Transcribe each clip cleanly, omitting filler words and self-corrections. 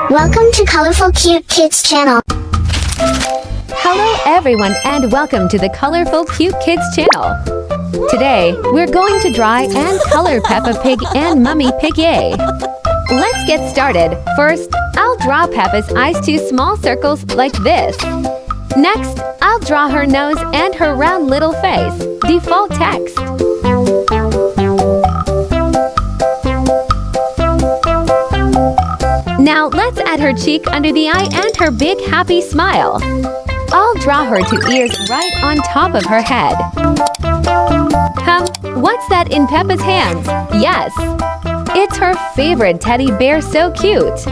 Welcome to Colorful Cute Kids channel. Hello everyone and welcome to the Colorful Cute Kids channel. Today, we're going to draw and color Peppa Pig and Mummy Pig. Yay! Let's get started. First, I'll draw Peppa's eyes 2 small circles like this. Next, I'll draw her nose and her round little face. Default text. Now let's add her cheek under the eye and her big happy smile. I'll draw her 2 ears right on top of her head. What's that in Peppa's hands? Yes, it's her favorite teddy bear, so cute.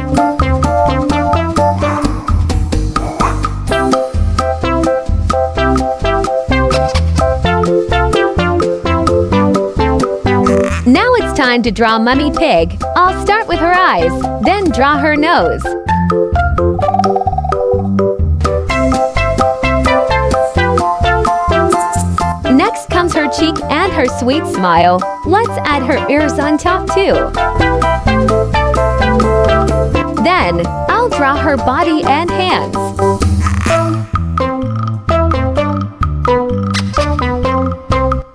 Now it's time to draw Mummy Pig. I'll start with her eyes, then draw her nose. Next comes her cheek and her sweet smile. Let's add her ears on top too. Then, I'll draw her body and hands.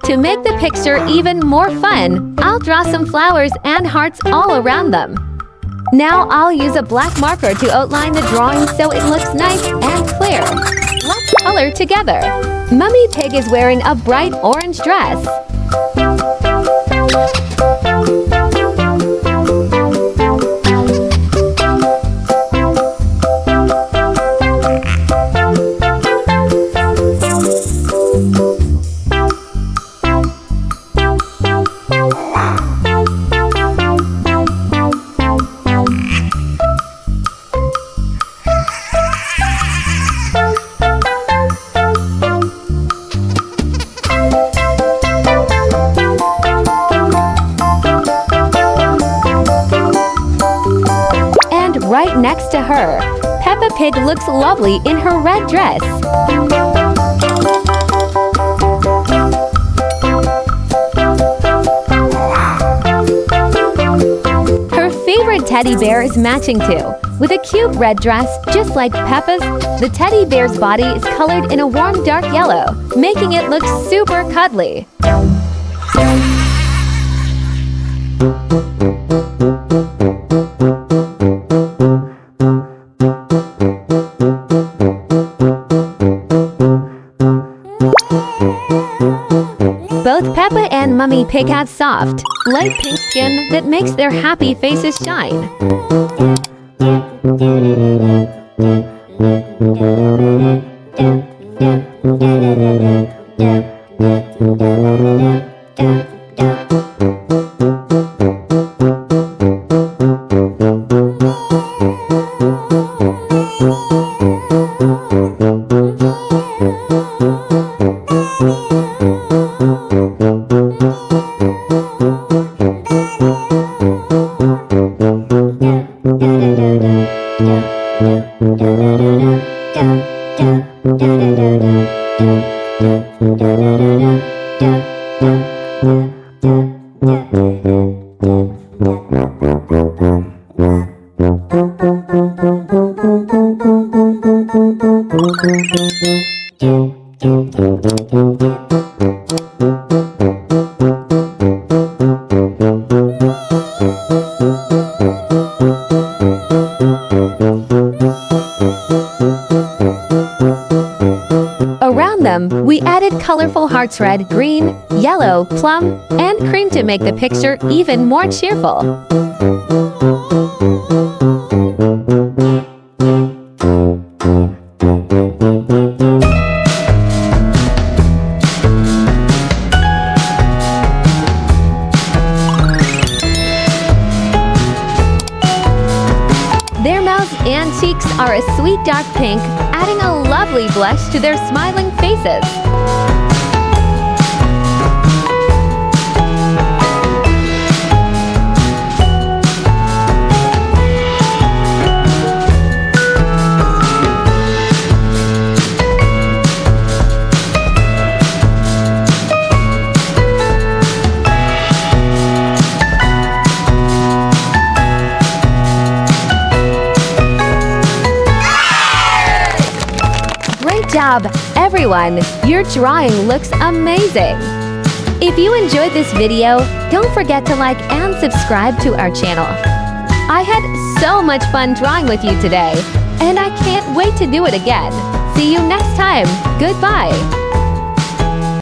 To make the picture even more fun, I'll draw some flowers and hearts all around them. Now I'll use a black marker to outline the drawing so it looks nice and clear. Let's color together. Mummy Pig is wearing a bright orange dress. Right next to her, Peppa Pig looks lovely in her red dress. Her favorite teddy bear is matching too. With a cute red dress, just like Peppa's, the teddy bear's body is colored in a warm dark yellow, making it look super cuddly. Both Peppa and Mummy Pig have soft, light pink skin that makes their happy faces shine. Around them, we added colorful hearts red, green, yellow, plum, and cream to make the picture even more cheerful. Their mouths and cheeks are a sweet dark pink, adding a lovely blush to their smiling faces. Good job, everyone! Your drawing looks amazing! If you enjoyed this video, don't forget to like and subscribe to our channel. I had so much fun drawing with you today, and I can't wait to do it again. See you next time. Goodbye!